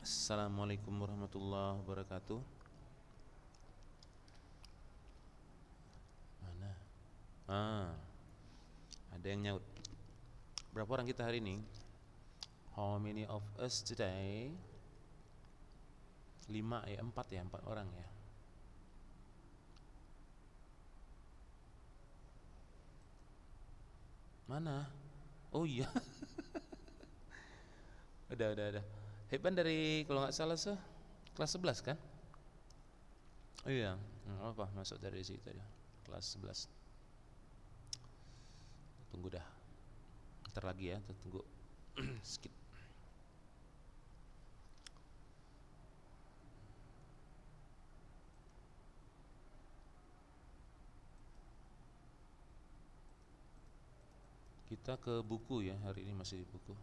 Assalamualaikum warahmatullahi wabarakatuh. Mana? Ah, ada yang nyaut. Berapa orang kita hari ini? How many of us today? 5 ya, 4 ya, 4 orang ya. Mana? Oh iya. Udah. Heban dari kalau nggak salah kelas 11 kan? Oh iya. Apa masuk dari situ tadi? Kelas 11. Tunggu dah. Ntar lagi ya, tunggu. Skip. Kita ke buku ya, hari ini masih di buku.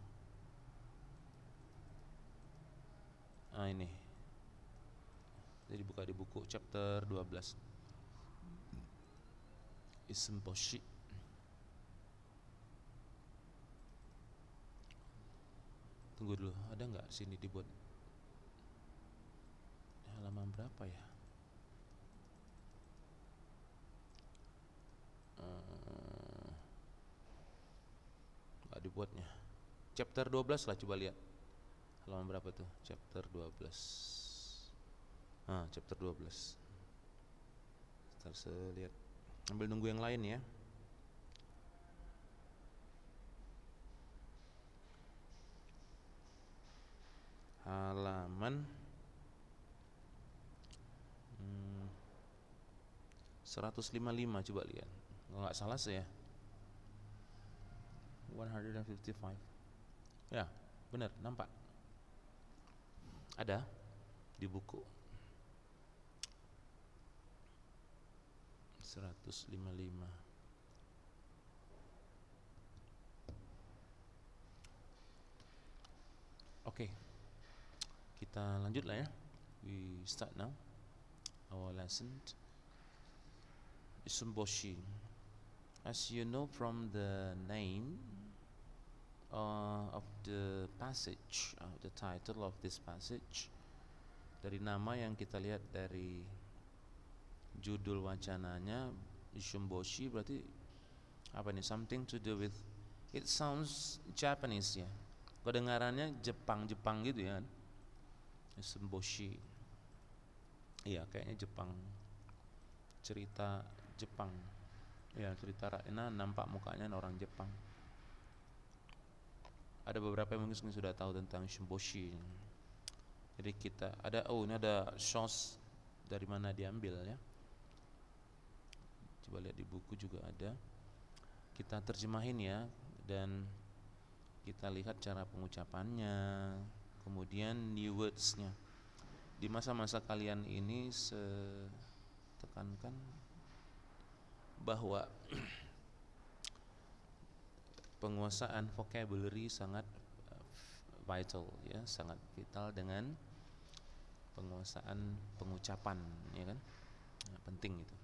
Ini. Jadi buka di buku chapter 12. Ism Boshi. Tunggu dulu, ada nggak sini dibuat halaman berapa ya? Nggak dibuatnya. Chapter 12 lah, coba lihat. Halaman berapa tuh? Chapter 12. Chapter 12. Ntar saya lihat. Ambil nunggu yang lain ya. Halaman 155, coba lihat. Nggak salah saya. 155. Ya, benar, nampak. Ada di buku. 155. Oke. Kita lanjut lah ya. We start now our lesson. Ism Boshi. As you know from the name of the passage, the title of this passage, dari nama yang kita lihat dari judul wacananya, Ism Boshi berarti apa nih? Something to do with, it sounds Japanese ya. Kedengarannya Jepang gitu ya. Ism Boshi. Iya, kayaknya Jepang. Cerita Jepang. Ya, cerita Raina nampak mukanya orang Jepang. Ada beberapa yang mungkin sudah tahu tentang Shimboshi. Jadi kita ini ada source dari mana diambil ya. Coba lihat di buku juga ada. Kita terjemahin ya, dan kita lihat cara pengucapannya, kemudian new words-nya. Di masa-masa kalian ini tekankan bahwa penguasaan vocabulary sangat vital ya, sangat vital dengan penguasaan pengucapan ya kan. Nah, penting itu.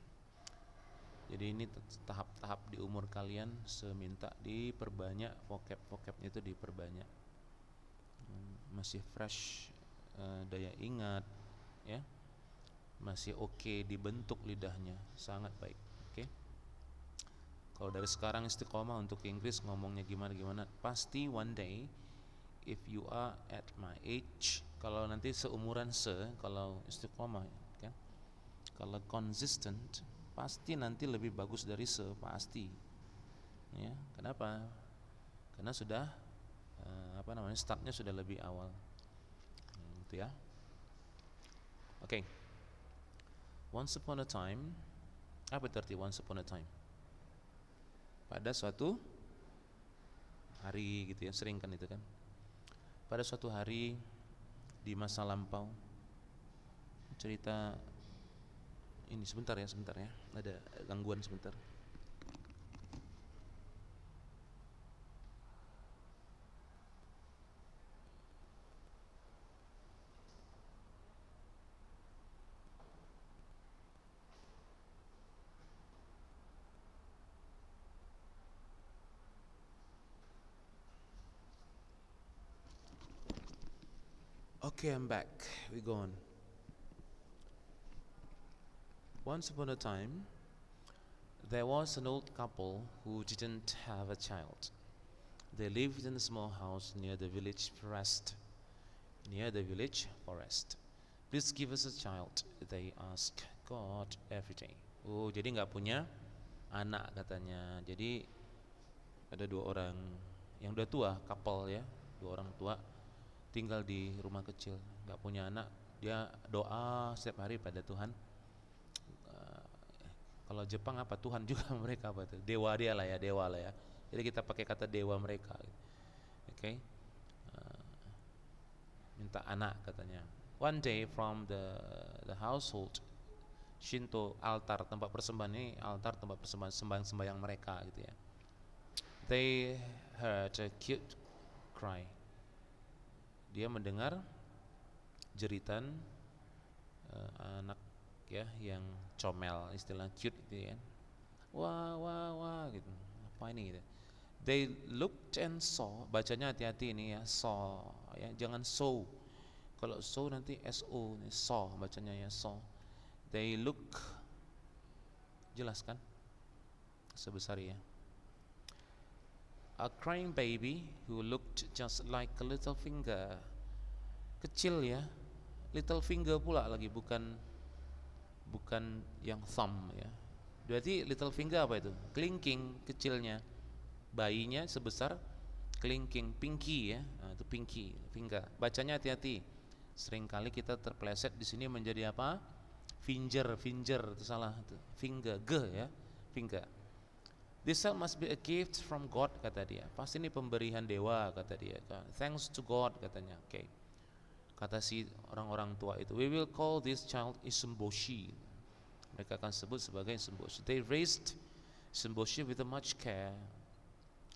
Jadi ini tahap-tahap di umur kalian seminta diperbanyak vocabnya itu diperbanyak. Masih fresh daya ingat ya. Masih oke dibentuk lidahnya, sangat baik. Oke. Kalau dari sekarang istiqomah untuk Inggris ngomongnya gimana, pasti one day if you are at my age, kalau nanti seumuran kalau istiqomah kan, kalau consistent pasti nanti lebih bagus dari pasti ya. Kenapa? Karena sudah startnya sudah lebih awal gitu ya. Oke. Once upon a time, apa arti once upon a time? Pada suatu hari gitu ya, sering kan itu kan. Pada suatu hari di masa lampau. Cerita ini sebentar ya, ada gangguan sebentar. Okay, I'm back. We go on. Once upon a time, there was an old couple who didn't have a child. They lived in a small house near the village forest. Please give us a child, they ask God every day. Oh, jadi nggak punya anak katanya. Jadi ada dua orang yang udah tua, couple ya, dua orang tua tinggal di rumah kecil, nggak punya anak. Dia doa setiap hari pada Tuhan. Kalau Jepang apa Tuhan juga mereka apa itu? Dewa dia lah ya, dewa lah ya. Jadi kita pakai kata dewa mereka. Oke. Minta anak katanya. One day from the household Shinto, altar tempat persembahan ini, altar tempat persembahan sembahyang mereka gitu ya. They heard a cute cry. Dia mendengar jeritan anak ya yang comel, istilah cute gitu ya. Wah wah wah gitu. Apa ini gitu. They looked and saw, bacanya hati-hati ini ya, saw ya, jangan so. Kalau so nanti so, saw bacanya ya, saw. They look, jelaskan sebesar ya. A crying baby who looked just like a little finger. Kecil ya, little finger pula lagi, bukan yang thumb ya. Berarti little finger apa itu? Kelingking kecilnya. Bayinya sebesar kelingking, pinky ya. Nah, itu pinky, finger. Bacanya hati-hati. Seringkali kita terpleset di sini menjadi apa? Finger itu salah itu. Finger, g ya, finger. This child must be a gift from God kata dia. Pasti ini pemberian dewa kata dia. Thanks to God katanya. Oke. Kata si orang-orang tua itu, we will call this child Isumboshi. Mereka akan sebut sebagai Isumboshi. They raised Isumboshi with much care,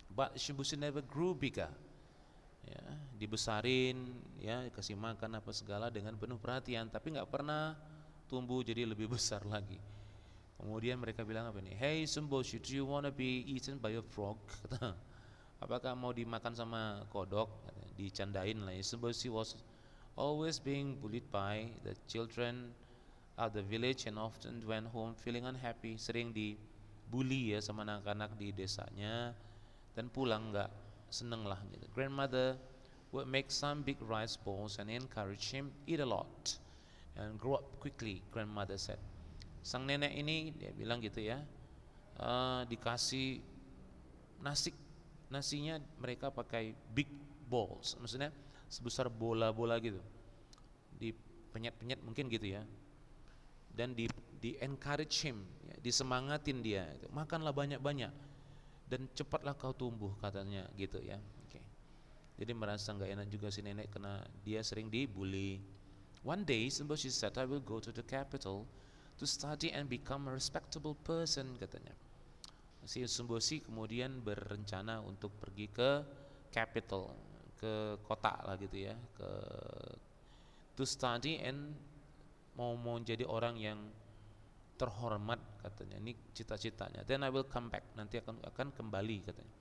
but Isumboshi never grew bigger. Ya, dibesarin, ya, kasih makan apa segala dengan penuh perhatian, tapi nggak pernah tumbuh jadi lebih besar lagi. Kemudian mereka bilang apa nih? Hey Isumboshi, do you wanna be eaten by a frog? Apakah mau dimakan sama kodok? Dicandain lah. Isumboshi was always being bullied by the children of the village and often went home feeling unhappy. Sering dibully ya sama anak-anak di desanya dan pulang nggak seneng lah gitu. Grandmother would make some big rice balls and encourage him eat a lot and grow up quickly. Grandmother said. Sang nenek ini dia bilang gitu ya, dikasih nasinya mereka pakai big balls, maksudnya sebesar bola-bola gitu, dipenyet-penyet mungkin gitu ya, dan di encourage him ya, disemangatin dia, makanlah banyak-banyak dan cepatlah kau tumbuh katanya gitu ya. Okay. Jadi merasa nggak enak juga si nenek karena dia sering dibully. One day Isumboshi said, I will go to the capital to study and become a respectable person katanya. Si Isumboshi kemudian berencana untuk pergi ke capital, ke kota lah gitu ya, to study and mau jadi orang yang terhormat katanya. Ini cita-citanya. Then I will come back, nanti akan kembali katanya.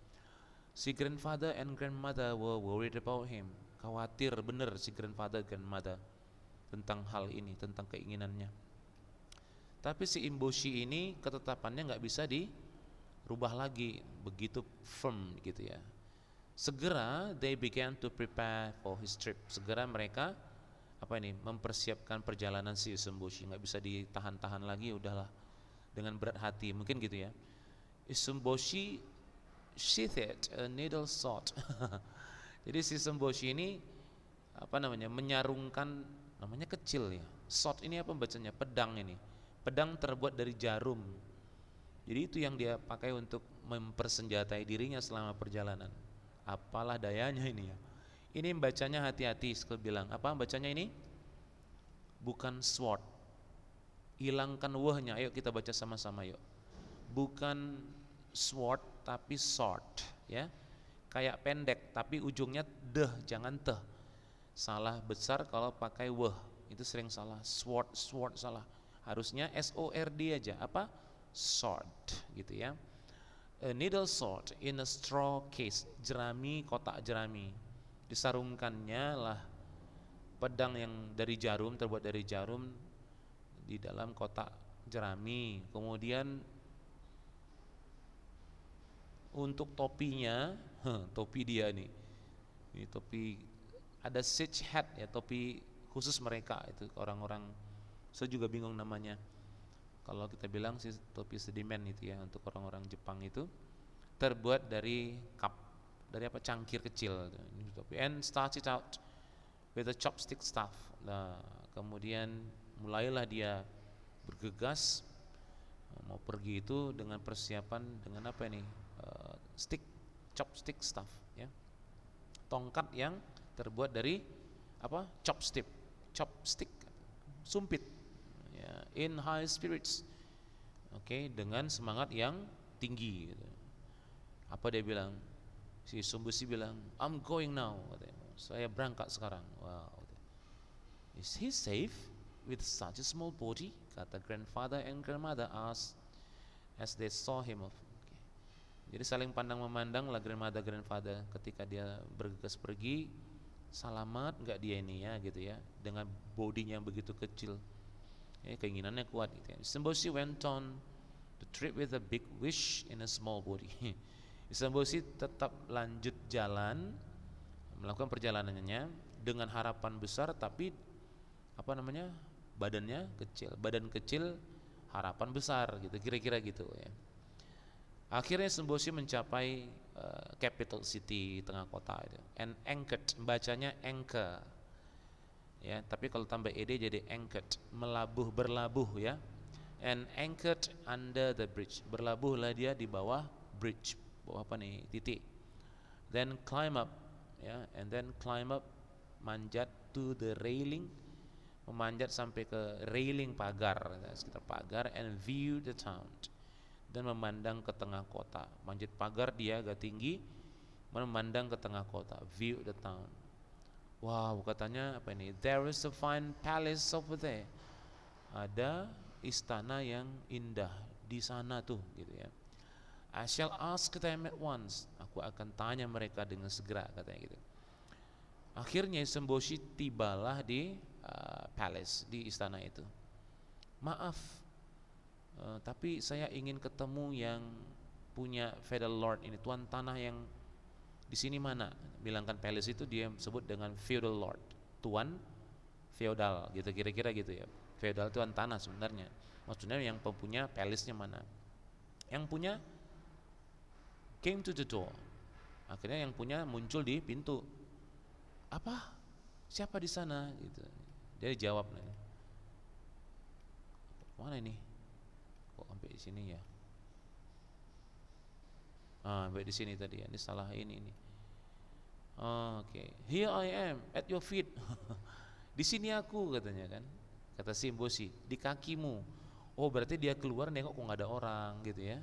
Si grandfather and grandmother were worried about him. Khawatir bener si grandfather grandmother tentang hal ini, tentang keinginannya. Tapi si Imboshi ini ketetapannya nggak bisa dirubah lagi, begitu firm gitu ya. Segera they began to prepare for his trip. Segera mereka mempersiapkan perjalanan si Isumboshi, nggak bisa ditahan-tahan lagi, udahlah dengan berat hati mungkin gitu ya. Isumboshi sheathed a needle sword. Jadi si Isumboshi ini menyarungkan, namanya kecil ya. Sword ini apa bacanya? Pedang ini. Pedang terbuat dari jarum. Jadi itu yang dia pakai untuk mempersenjatai dirinya selama perjalanan. Apalah dayanya ini ya. Ini bacanya hati-hati, sekali bilang. Apa bacanya ini? Bukan sword. Hilangkan wahnya. Ayo kita baca sama-sama yuk. Bukan sword tapi sword, ya. Kayak pendek tapi ujungnya deh, jangan teh. Salah besar kalau pakai wah. Itu sering salah. Sword salah. Harusnya sword aja. Apa? Sword gitu ya. A needle sword in a straw case. Jerami, kotak jerami. Disarungkannya lah pedang yang dari jarum, terbuat dari jarum di dalam kotak jerami. Kemudian untuk topinya, topi dia nih, ini topi ada sage hat ya, topi khusus mereka itu orang-orang, saya juga bingung namanya. Kalau kita bilang sih topi sedimen itu ya, untuk orang-orang Jepang itu terbuat dari cup, dari apa, cangkir kecil. Ini topi, and started out with a chopstick staff. Nah, kemudian mulailah dia bergegas mau pergi itu dengan persiapan dengan apa ini, stick, chopstick staff ya, tongkat yang terbuat dari apa, chopstick, sumpit ya, in high spirits, oke, dengan semangat yang tinggi gitu. Apa dia bilang? Si Sumbusi bilang, I'm going now, katanya, saya berangkat sekarang. Wow, is he safe with such a small body? Kata grandfather and grandmother as they saw him off. Jadi saling pandang memandang lah grandfather ketika dia bergegas pergi. Selamat nggak dia ini ya gitu ya, dengan bodinya yang begitu kecil ya, keinginannya kuat gitu ya. Sumbusi went on the trip with a big wish in a small body. Sumbusi tetap lanjut jalan, melakukan perjalanannya dengan harapan besar, tapi apa namanya, badan kecil harapan besar gitu, kira-kira gitu ya. Akhirnya Sumbusi mencapai capital city, tengah kota itu, and anchored, bacanya anchor ya, tapi kalau tambah ed jadi anchored, berlabuh ya, and anchored under the bridge, berlabuhlah dia di bawah bridge, bawah apa nih, titik. Then climb up ya, and then climb up, manjat to the railing, memanjat sampai ke railing pagar, sekitar pagar, and view the town, dan memandang ke tengah kota. Manjat pagar dia agak tinggi, memandang ke tengah kota, view the town. Wow, katanya apa ini? There is a fine palace over there. Ada istana yang indah di sana tuh, gitu ya. I shall ask them at once. Aku akan tanya mereka dengan segera, katanya gitu. Akhirnya Sumbusi tibalah di palace, di istana itu. Maaf, tapi saya ingin ketemu yang punya feudal lord ini, tuan tanah yang di sini mana? Bilangkan palace itu dia sebut dengan feudal lord, tuan feudal gitu, kira-kira gitu ya. Feudal tuan tanah sebenarnya, maksudnya yang punya palace-nya mana? Yang punya came to the door. Akhirnya yang punya muncul di pintu. Apa? Siapa di sana? Gitu. Dia jawab nih. Mana ini? Kok sampai di sini ya? Sampai di sini tadi ya. Ini salah ini. Oke. Here I am at your feet. Di sini aku, katanya kan. Kata Sumbusi, di kakimu. Oh, berarti dia keluar nengok kok nggak ada orang gitu ya.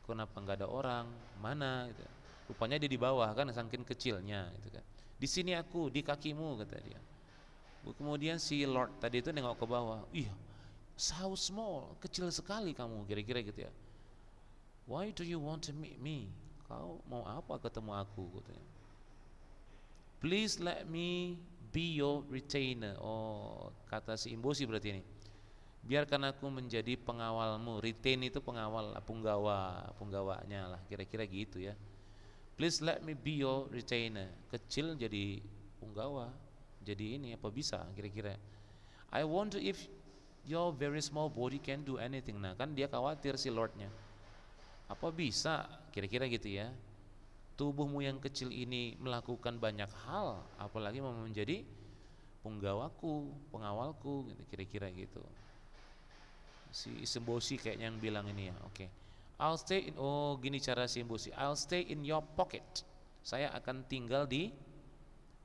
Kenapa nggak ada orang? Mana gitu. Rupanya dia di bawah kan, saking kecilnya gitu kan. Di sini aku, di kakimu, kata dia. Kemudian si Lord tadi itu nengok ke bawah. Ih, so small, kecil sekali kamu, kira-kira gitu ya. Why do you want to meet me? Kau mau apa ketemu aku, katanya. Please let me be your retainer. Oh, kata si Sumbusi berarti ini. Biarkan aku menjadi pengawalmu. Retain itu pengawal, punggawanya lah, kira-kira gitu ya. Please let me be your retainer. Kecil jadi punggawa, jadi ini apa bisa, kira-kira. I wonder if your very small body can do anything. Nah kan dia khawatir si Lordnya, apa bisa, kira-kira gitu ya, tubuhmu yang kecil ini melakukan banyak hal, apalagi mau menjadi punggawaku, pengawalku, kira-kira gitu. Si Sumbusi kayaknya yang bilang ini ya, oke. I'll stay in, oh gini cara Sumbusi, I'll stay in your pocket. Saya akan tinggal di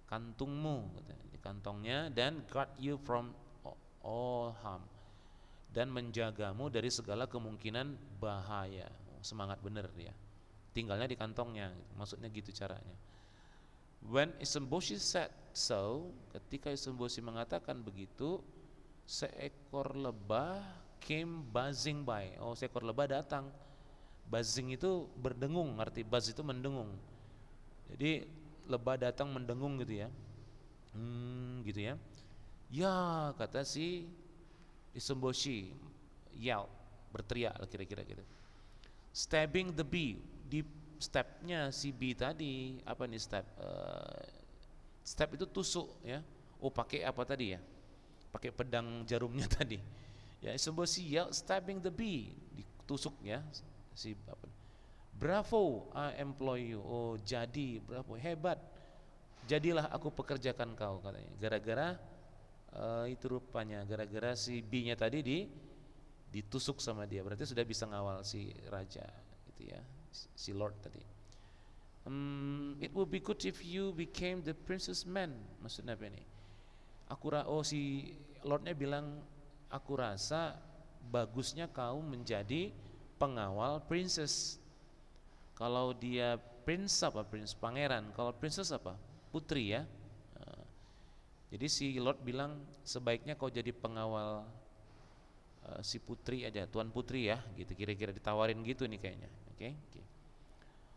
kantungmu, di kantongnya, dan guard you from all harm, dan menjagamu dari segala kemungkinan bahaya. Semangat bener dia, tinggalnya di kantongnya, maksudnya gitu caranya. When Sumbusi said so, ketika Sumbusi mengatakan begitu, seekor lebah came buzzing by. Oh, seekor lebah datang. Buzzing itu berdengung, arti buzz itu mendengung. Jadi lebah datang mendengung gitu ya. Gitu ya. Ya, kata si Isomboshi, yell, berteriak lah kira-kira gitu. Stabbing the bee, di stepnya si bee tadi, apa nih step? Step itu tusuk ya. Oh, pakai apa tadi ya? Pakai pedang jarumnya tadi. Ya, Isomboshi yell, stabbing the bee, ditusuk ya si apa? Bravo, I employ you. Oh, jadi bravo, hebat. Jadilah aku pekerjakan kau, katanya. Gara-gara itu rupanya gara-gara si B-nya tadi ditusuk sama dia, berarti sudah bisa ngawal si raja gitu ya, si lord tadi. It would be good if you became the princess man. Maksudnya apa ini? Si lordnya bilang, aku rasa bagusnya kau menjadi pengawal princess. Kalau dia prince apa? Prince pangeran. Kalau princess apa? Putri ya. Jadi si lord bilang sebaiknya kau jadi pengawal si putri aja, tuan putri ya, gitu kira-kira ditawarin gitu nih kayaknya. Oke.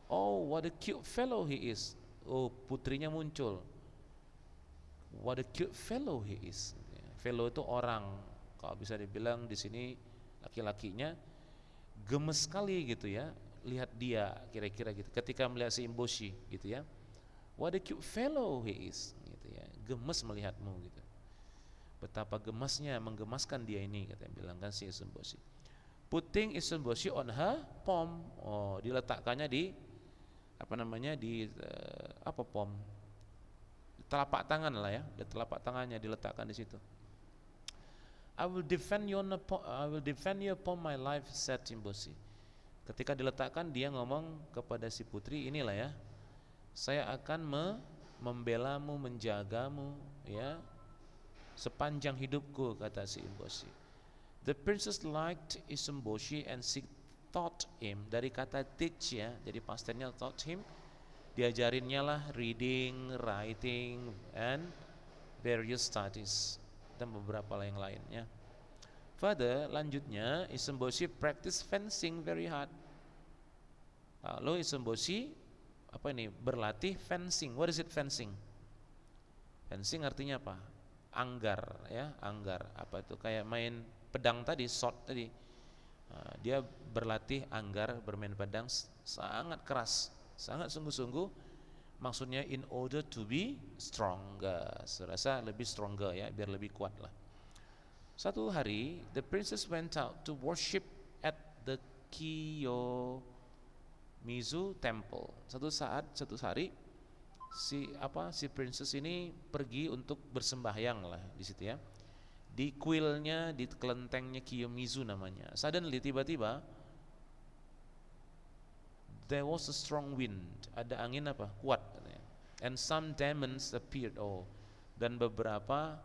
Oh, what a cute fellow he is. Oh, putrinya muncul. What a cute fellow he is. Fellow itu orang. Kalau bisa dibilang di sini laki-lakinya gemes sekali gitu ya. Lihat dia kira-kira gitu. Ketika melihat si Imboshi gitu ya. What a cute fellow he is gitu ya. Gemes melihatmu gitu. Betapa gemasnya, menggemaskan dia ini, katanya bilang kan si Isomboshi. Putting Isomboshi on her palm. Oh, diletakkannya di apa namanya, di apa palm? Telapak tangan lah ya, di telapak tangannya diletakkan di situ. I will defend you upon my life, said Imboshi. Ketika diletakkan, dia ngomong kepada si putri, inilah ya, saya akan membelamu, menjagamu ya sepanjang hidupku, kata si Imboshi. The princess liked Isomboshi and she taught him, dari kata teach ya, jadi past tense-nya taught him, diajarinnya lah reading, writing, and various studies, dan beberapa yang lainnya. Further, lanjutnya Isomboshi practice fencing very hard. Lalu Isomboshi apa ini, berlatih fencing. What is it, fencing? Fencing artinya apa? Anggar ya, anggar. Apa itu, kayak main pedang tadi, sword tadi. Dia berlatih anggar, bermain pedang sangat keras, sangat sungguh-sungguh. Maksudnya in order to be stronger, serasa lebih stronger ya, biar lebih kuat lah. Satu hari, the princess went out to worship at the Kiyomizu temple. Satu hari si princess ini pergi untuk bersembahyang lah di situ ya, di kuilnya, di kelentengnya Kiyomizu namanya. Suddenly, tiba-tiba, there was a strong wind, ada angin apa kuat, and some demons appeared. Oh, dan beberapa,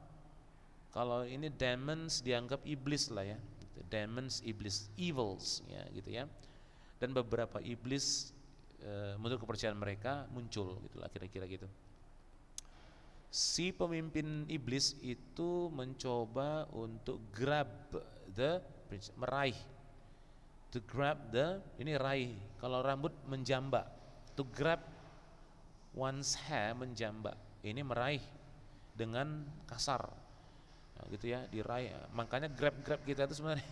kalau ini demons dianggap iblis lah ya, demons, iblis, evils ya gitu ya, dan beberapa iblis menurut kepercayaan mereka muncul gitulah kira-kira gitu. Si pemimpin iblis itu mencoba untuk grab the prince, meraih, to grab the, ini raih, kalau rambut menjambak, to grab one's hair, menjambak, ini meraih dengan kasar gitu ya, diraih. Makanya grab kita itu sebenarnya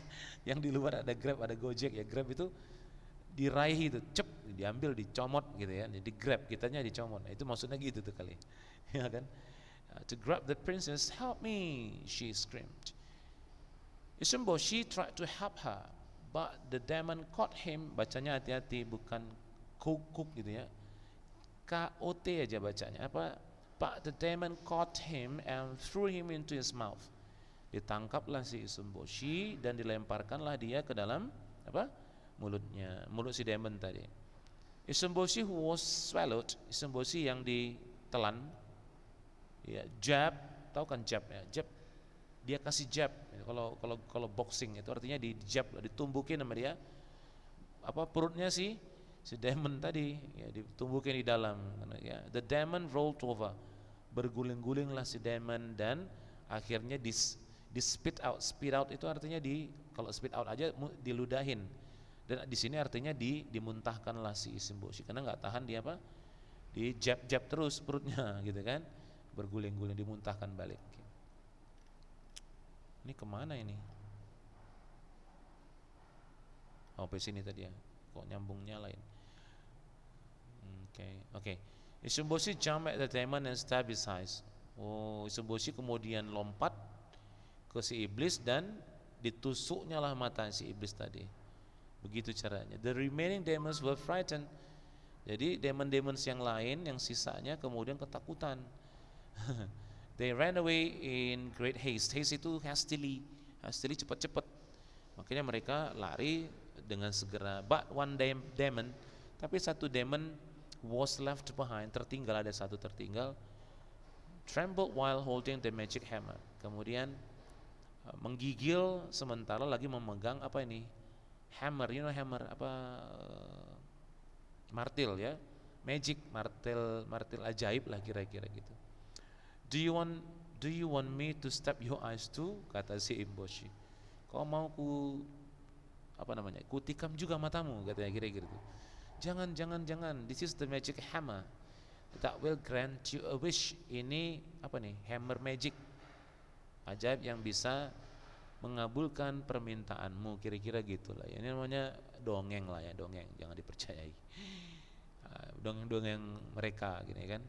yang di luar ada Grab, ada Gojek ya, Grab itu diraih itu, cep, diambil, dicomot gitu ya, jadi grab, kitanya dicomot. Itu maksudnya gitu tuh kali ya kan. To grab the princess, help me, she screamed. Isomboshi tried to help her, but the demon caught him. Bacanya hati-hati, bukan kuk gitu ya, K-O-T aja bacanya. But the demon caught him and threw him into his mouth. Ditangkaplah si Isomboshi dan dilemparkanlah dia ke dalam mulutnya, mulut si demon tadi. Isomboshi who was swallowed, Isomboshi yang ditelan ya, jab, tahu kan jab ya, jab, dia kasih jab. Kalau boxing itu artinya di jab, ditumbukin sama dia perutnya si demon tadi ya, ditumbukin di dalam ya. The demon rolled over, berguling-gulinglah si demon dan akhirnya di spit out. Spit out itu artinya kalau spit out aja diludahin, dan di sini artinya dimuntahkanlah si Isomboshi karena nggak tahan dia di jab terus perutnya gitu kan, berguling-guling, dimuntahkan balik. Ini kemana ini? Oh, sampai sini tadi ya. Kok nyambungnya lain? Oke. Isumboshi jumped at the demon and stabbed his eyes. Oh, Isumboshi kemudian lompat ke si iblis dan ditusuknya lah mata si iblis tadi. Begitu caranya. The remaining demons were frightened. Jadi demon-demons yang lain yang sisanya kemudian ketakutan. They ran away in great haste. Haste itu hastily cepat-cepat. Makanya mereka lari dengan segera. But one demon, tapi satu demon was left behind, tertinggal, ada satu tertinggal. Trembled while holding the magic hammer. Kemudian menggigil sementara lagi memegang apa ini? Hammer, you know hammer apa? Martil ya. Magic, martil ajaib lah kira-kira gitu. Do you want me to stab your eyes too? Kata si Imboshi. Kau mau ku tikam juga matamu, katanya kira-kira gitu. Jangan. This is the magic hammer that will grant you a wish. Ini apa nih? Hammer magic ajaib yang bisa mengabulkan permintaanmu, kira-kira gitulah. Ini namanya dongeng lah ya, dongeng, jangan dipercayai. Dongeng-dongeng mereka gini kan.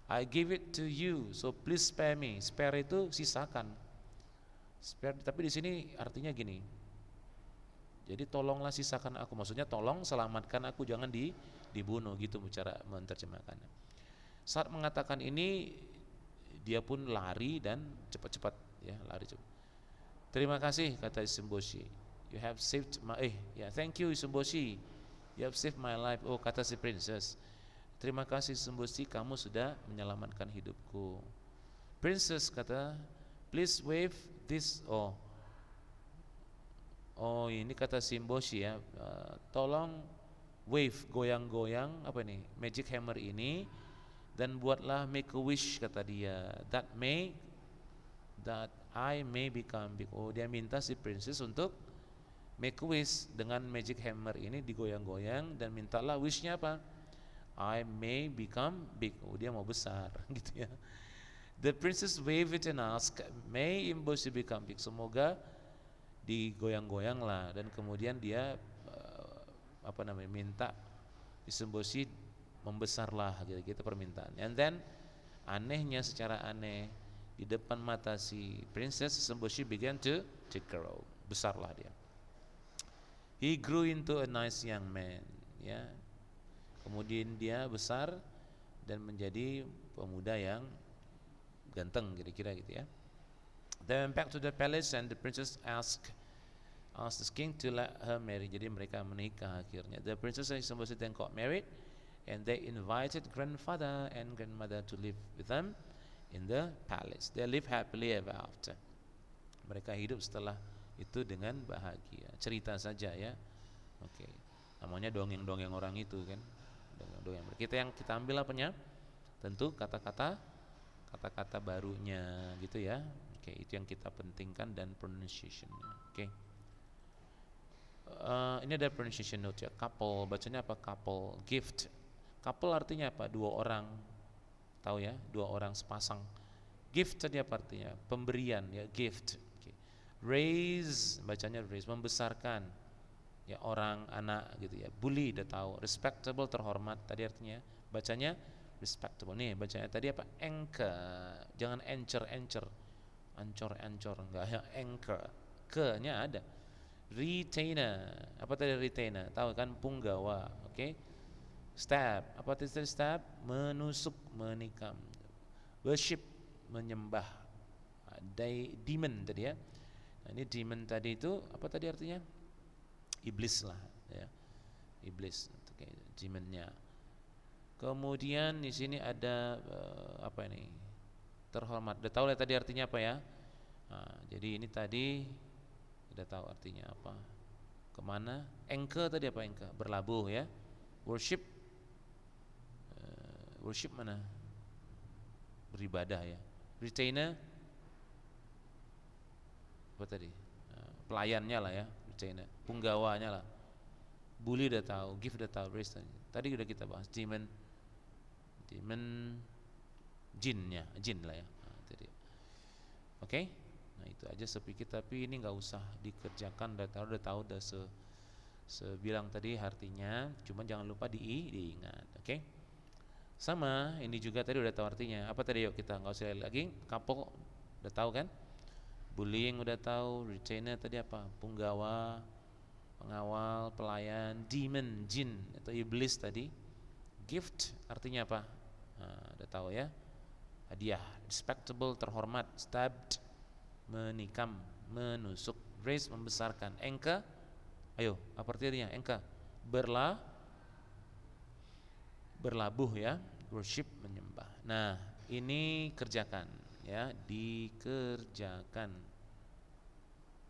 I give it to you, so please spare me. Spare itu sisakan. Spare, tapi di sini artinya gini. Jadi tolonglah sisakan aku, maksudnya tolong selamatkan aku, jangan dibunuh gitu cara menerjemahkannya. Saat mengatakan ini dia pun lari dan cepat-cepat ya, lari cepat. Terima kasih, kata Isumboshi. You have saved my thank you Isumboshi. You have saved my life. Oh, kata si princess. Terima kasih Isumboshi, kamu sudah menyelamatkan hidupku. Princess kata, please wave this. Oh ini kata Isumboshi ya, tolong wave, goyang-goyang apa nih, magic hammer ini, dan buatlah make a wish, kata dia, that I may become big. Oh, dia minta si princess untuk make a wish dengan magic hammer ini, digoyang-goyang, dan mintalah wishnya apa? I may become big. Oh, dia mau besar gitu ya. The princess waved it and asked, may Imboshi become big? Semoga digoyang-goyang lah, dan kemudian dia minta Isumboshi membesarlah gitu permintaan. And then anehnya, secara aneh, di depan mata si princess, Isumboshi began to grow. Besarlah dia. He grew into a nice young man, ya. Kemudian dia besar dan menjadi pemuda yang ganteng, kira-kira gitu ya. They went back to the palace and the princess asked the king to let her marry. Jadi mereka menikah akhirnya. The princess and Isumboshi then got married, and they invited grandfather and grandmother to live with them in the palace. They live happily ever after. Mereka hidup setelah itu dengan bahagia. Cerita saja ya. Oke. Namanya dongeng-dongeng orang itu kan. Dongeng. Kita ambil apanya? Tentu kata-kata barunya gitu ya. Oke, itu yang kita pentingkan, dan pronunciation-nya. Oke. Ini ada pronunciation note ya. Couple, bacanya apa? Couple. Gift. Couple artinya apa? Dua orang. Tahu ya? Dua orang sepasang. Gift tadi apa artinya? Pemberian ya, gift. Okay. Raise, bacanya raise, membesarkan. Ya, orang, anak gitu ya. Bully, udah tahu. Respectable, terhormat, tadi artinya bacanya respectable. Nih bacanya tadi apa? Anchor. Jangan ancor, enggak ya, anchor. Ke-nya ada. Retainer. Apa tadi retainer? Tahu kan, punggawa. Oke. Stab. Apa tadi stab? Menusuk, menikam. Worship, menyembah. Demon tadi ya. Nah, ini demon tadi itu apa tadi artinya? Iblis lah ya. Iblis, okay, demonnya. Kemudian di sini ada apa ini? Terhormat. Udah tahu lah tadi artinya apa ya? Nah, jadi ini tadi udah tahu artinya apa. Kemana? Anchor tadi apa? Anchor, berlabuh ya. Worship, worship mana? Beribadah ya. Retainer, apa tadi? Pelayannya lah ya. Retainer, punggawanya lah. Bully udah tahu, give udah tahu, raise tadi udah kita bahas. Demon, jin lah ya. Nah, tadi. Oke. Nah, Itu aja sepikir, tapi ini nggak usah dikerjakan, udah tahu udah sebilang tadi artinya, cuma jangan lupa diingat. Oke. Sama ini juga tadi udah tahu artinya. Apa tadi, yuk kita nggak usah lagi. Kapok udah tahu kan? Bullying udah tahu. Retainer tadi apa? Punggawa, pengawal, pelayan. Demon, jin atau iblis tadi. Gift artinya apa? Nah, udah tahu ya. Hadiah. Respectable, terhormat. Stabbed, menikam, menusuk. Raise, membesarkan. Engka, ayo apa artinya? Engka, berlabuh ya. Worship, menyembah. Nah ini kerjakan ya, dikerjakan.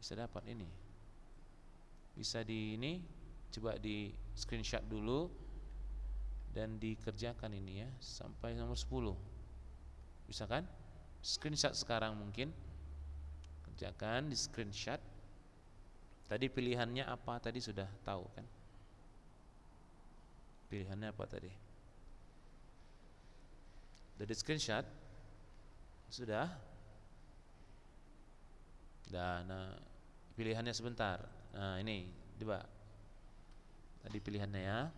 Bisa dapat ini, bisa di ini, coba di screenshot dulu dan dikerjakan ini ya, sampai nomor 10. Bisa kan? Screenshot sekarang mungkin. Kerjakan di screenshot. Tadi pilihannya apa tadi sudah tahu kan? Pilihannya apa tadi? Udah di screenshot? Sudah? Nah, pilihannya sebentar. Nah ini, coba. Tadi pilihannya ya.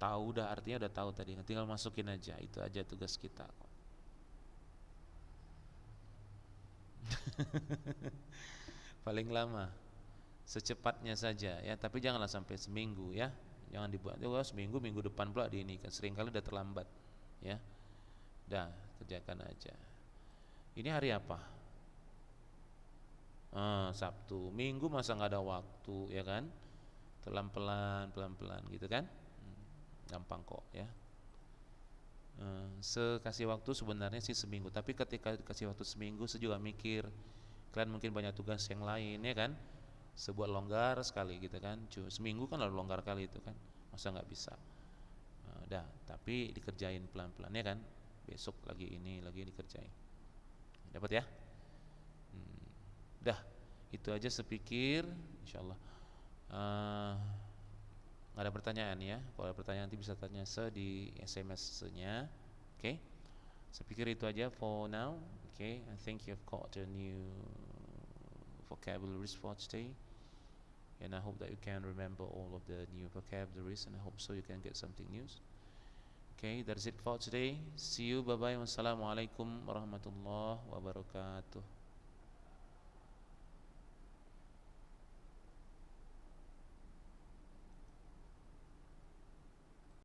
Tahu udah, artinya udah tahu tadi. Tinggal masukin aja, itu aja tugas kita. Paling lama secepatnya saja ya, tapi janganlah sampai seminggu ya. Jangan dibuat seminggu, minggu depan pula di ini kan, seringkali udah terlambat ya. Dah, kerjakan aja. Ini hari apa? Sabtu. Minggu masa nggak ada waktu ya kan? Pelan-pelan gitu kan? Gampang kok ya. Sekasih waktu sebenarnya sih seminggu, tapi ketika dikasih waktu seminggu saya juga mikir kalian mungkin banyak tugas yang lain ya kan, sebuat longgar sekali gitu kan. Cuma seminggu kan lalu longgar kali itu kan, masa nggak bisa. Dah, tapi dikerjain pelan-pelan ya kan, besok lagi ini lagi dikerjain, dapat ya. Dah, itu aja sepikir, insyaallah. Nggak ada pertanyaan ya. Kalau ada pertanyaan nanti bisa tanya di SMS-nya. Oke. Saya pikir itu aja for now. Okay, I think you've got a new vocabularies for today, and I hope that you can remember all of the new vocabularies, and I hope so you can get something new. Okay, that's it for today. See you. Bye bye. Wassalamualaikum warahmatullahi wabarakatuh.